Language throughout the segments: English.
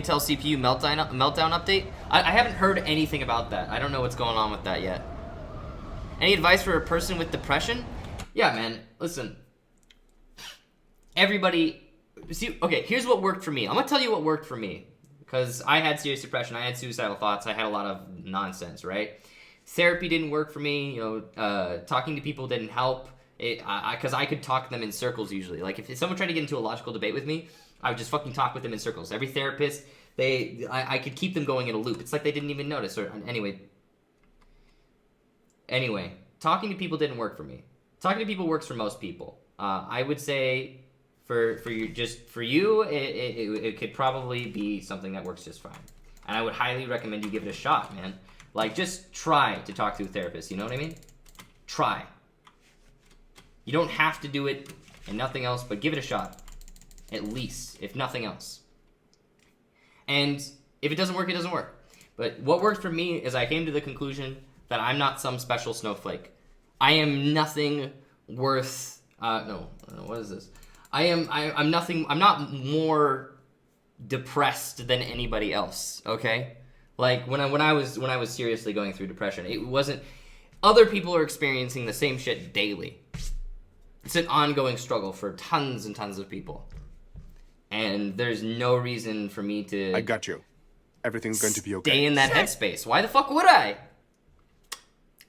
Intel CPU meltdown update? I haven't heard anything about that. I don't know what's going on with that yet. Any advice for a person with depression? Yeah, man. Listen. Everybody... See, okay, here's what worked for me. I'm going to tell you what worked for me. Because I had serious depression. I had suicidal thoughts. I had a lot of nonsense, right? Therapy didn't work for me. You know, talking to people didn't help. Because I could talk them in circles usually. Like, if someone tried to get into a logical debate with me, I would just fucking talk with them in circles. Every therapist, I could keep them going in a loop. It's like they didn't even notice. Or Anyway, talking to people didn't work for me. Talking to people works for most people. I would say for you, it could probably be something that works just fine. And I would highly recommend you give it a shot, man. Like, just try to talk to a therapist. You know what I mean? Try. You don't have to do it and nothing else, but give it a shot. At least, if nothing else. And if it doesn't work, it doesn't work. But what worked for me is I came to the conclusion that I'm not some special snowflake. I am nothing worth, what is this? I'm nothing, I'm not more depressed than anybody else, okay? Like, when I was seriously going through depression, it wasn't, other people are experiencing the same shit daily. It's an ongoing struggle for tons and tons of people. And there's no reason for me to... I got you. Everything's going to be okay. Stay in that headspace. Why the fuck would I?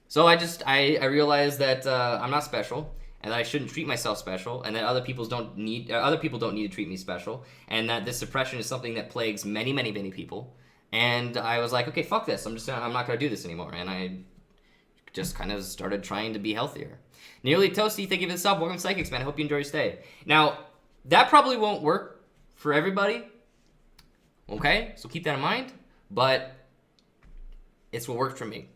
So I realized that I'm not special, and that I shouldn't treat myself special, and that other people don't need to treat me special, and that this depression is something that plagues many, many, many people. And I was like, okay, fuck this. I'm not gonna do this anymore. And I just kind of started trying to be healthier. Nearly Toasty, thank you for the sub. Welcome to Psychics, man. I hope you enjoy your stay. Now, that probably won't work for everybody. Okay, so keep that in mind. But it's what worked for me.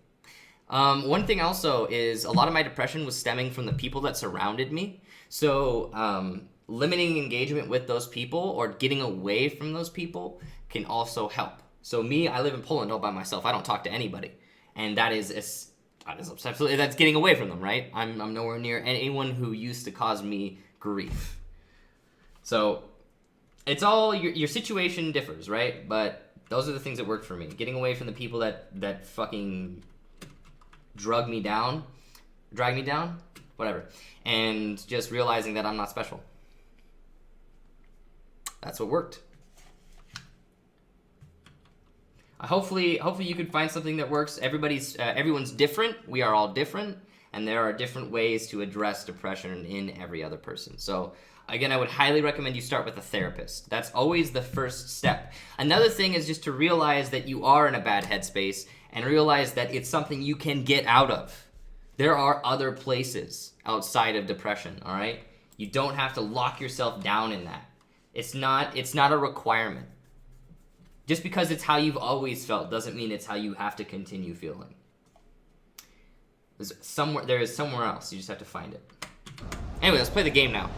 One thing also is a lot of my depression was stemming from the people that surrounded me. So limiting engagement with those people or getting away from those people can also help. So me, I live in Poland all by myself. I don't talk to anybody. And that's getting away from them, right? I'm nowhere near anyone who used to cause me grief. So it's all, your situation differs, right? But those are the things that worked for me. Getting away from the people that fucking drag me down, whatever. And just realizing that I'm not special. That's what worked. Hopefully you can find something that works. Everyone's different. We are all different. And there are different ways to address depression in every other person. So again, I would highly recommend you start with a therapist. That's always the first step. Another thing is just to realize that you are in a bad headspace and realize that it's something you can get out of. There are other places outside of depression, all right? You don't have to lock yourself down in that. It's not a requirement. Just because it's how you've always felt doesn't mean it's how you have to continue feeling. There is somewhere else. You just have to find it. Anyway, let's play the game now.